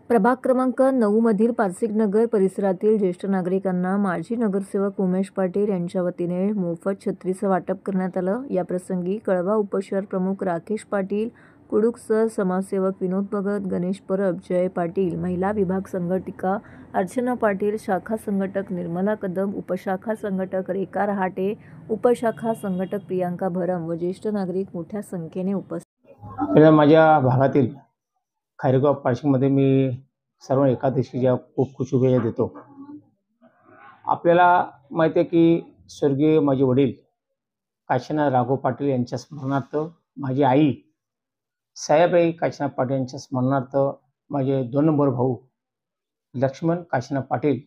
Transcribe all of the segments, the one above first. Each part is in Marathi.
प्रभाग क्रमांक 9 मधील पारसिकनगर परिसरातील ज्येष्ठ नागरिकांना माजी नगरसेवक उमेश पाटील यांच्या वतीने मोफत छत्रीचं वाटप करण्यात आलं। याप्रसंगी कळवा उपशहर प्रमुख राकेश पाटील, कुडूक सर, समाजसेवक विनोद भगत, गणेश परब, जय पाटील, महिला विभाग संघटिका अर्चना पाटील, शाखा संघटक निर्मला कदम, उपशाखा संघटक रेखा रहाटे, उपशाखा संघटक प्रियांका भरम व ज्येष्ठ नागरिक मोठ्या संख्येने उपस्थित। माझ्या भागातील खैरगाव पारशिकमध्ये मी सर्व एकादशीच्या खूप खूप शुभेच्छा देतो। आपल्याला माहिती आहे की स्वर्गीय माझे वडील काशीनाथ राघव पाटील यांच्या स्मरणार्थ, माझी आई साहेबाई काशीनाथ पाटील यांच्या स्मरणार्थ, माझे 2 नंबर भाऊ लक्ष्मण काशीनाथ पाटील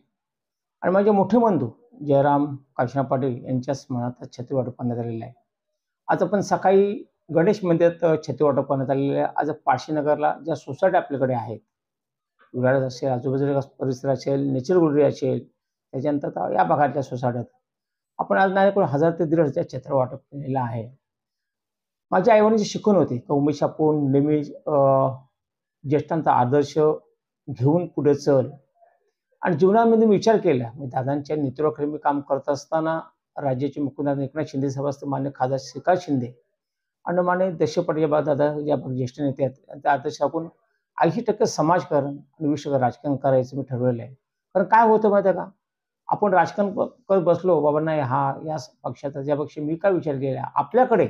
आणि माझे मोठे बंधू जयराम काशीनाथ पाटील यांच्या स्मरणार्थ छत्री वाटप करण्यात आलेलं आहे। आज आपण सकाळी गणेश मंदिरात छत्री वाटप करण्यात आलेले आहे। आज पारशीनगरला ज्या सोसायटी आपल्याकडे आहेत, विरार असेल, आजूबाजूचा परिसर असेल, नेचर गुलरी असेल, त्याच्यानंतर या भागातल्या सोसायट्यात आपण आज नाही 1000 ते 1500 छत्र वाटप केलेलं आहे। माझ्या आईवडिलांची शिकवण होती की उमेश आपण नेहमी ज्येष्ठांचा आदर्श घेऊन पुढे चल। आणि जीवनामध्ये मी विचार केला, मी दादांच्या नेतृत्वाखाली मी काम करत असताना राज्याचे मुख्यमंत्री एकनाथ शिंदे साहेब असते, मान्य खासदार श्रीकांत शिंदे आणि मान्य दशरथ पाटील दादा या ज्येष्ठ नेते आहेत, त्या आदर्श आपण 80% समाजकारण आणि 20% राजकारण करायचं मी ठरवलेलं आहे। कारण काय होतं माहिती आहे का, आपण राजकारण करत बसलो बाबा, नाही हा या पक्षाचा त्यापेक्षा मी काय विचार केला, आपल्याकडे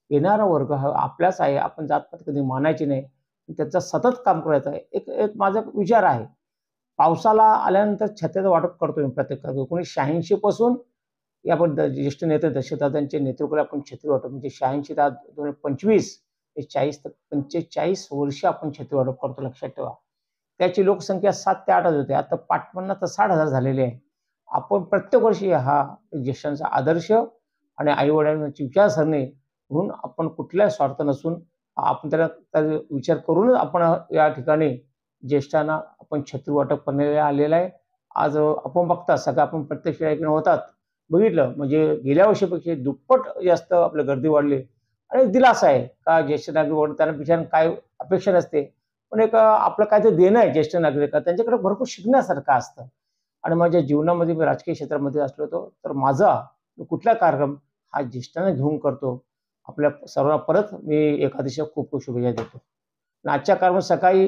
येणारा वर्ग हा आपलाच आहे, आपण जातपात कधी मानायची नाही, त्याचा सतत काम करायचं आहे। एक माझा विचार आहे, पावसाला आल्यानंतर छत्र्याचं वाटप करतो मी प्रत्येक 1986 पासून आपण ज्येष्ठ नेते दशरथदादांच्या नेतृत्वाला आपण छत्री वाटप, म्हणजे 86 ते 2025 ते 40 ते 45 वर्ष आपण छत्री वाटप करतो। लक्षात ठेवा, त्याची लोकसंख्या 7 ते 8 होते, आता 55 ते 60,000 झालेली आहे। आपण प्रत्येक वर्षी हा ज्येष्ठांचा आदर्श आणि आई वडिलांची विचारसरणी म्हणून आपण कुठल्याही स्वार्थ नसून आपण त्याला विचार करूनच आपण या ठिकाणी ज्येष्ठांना आपण छत्री वाटप करण्यात आलेलं आहे। आज आपण बघता सगळं आपण प्रत्यक्ष ठिकाणी होतात बघितलं, म्हणजे गेल्या वर्षीपेक्षा दुप्पट जास्त आपली गर्दी वाढली आणि दिलासा आहे का ज्येष्ठ नागरिक त्यांना विचार काय अपेक्षा नसते, पण एक आपलं काय ते देणं आहे ज्येष्ठ नागरिक, त्यांच्याकडे भरपूर शिकण्यासारखं असतं। आणि माझ्या जीवनामध्ये मी राजकीय क्षेत्रामध्ये असलो होतो, तर माझा कुठला कार्यक्रम हा ज्येष्ठांना घेऊन करतो। आपल्या सर्वांना परत मी एकादशीच्या खूप खूप शुभेच्छा देतो। आजच्या कार्यक्रमात सकाळी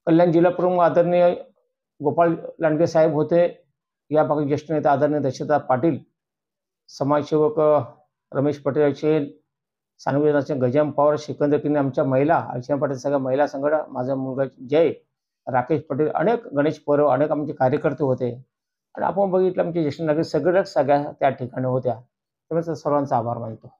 कल्याण जिल्हा प्रमुख आदरणीय गोपाळ लांडगे साहेब होते, या भागात ज्येष्ठ नेते आदरणीय दशरथ पाटील, समाजसेवक रमेश पटेल असेल, सांगवीचे गजाम पवार, सिकंदर किनी, आमच्या महिला अर्चना पाटील, सगळ्या महिला संघटना, माझा मुलगा जय, राकेश पटेल, अनेक गणेश परब, अनेक आमचे कार्यकर्ते होते आणि आपण बघितलं आमचे ज्येष्ठ नागरिक सगळ्या त्या ठिकाणी होत्या। त्यामुळे सर्वांचा आभार मानतो।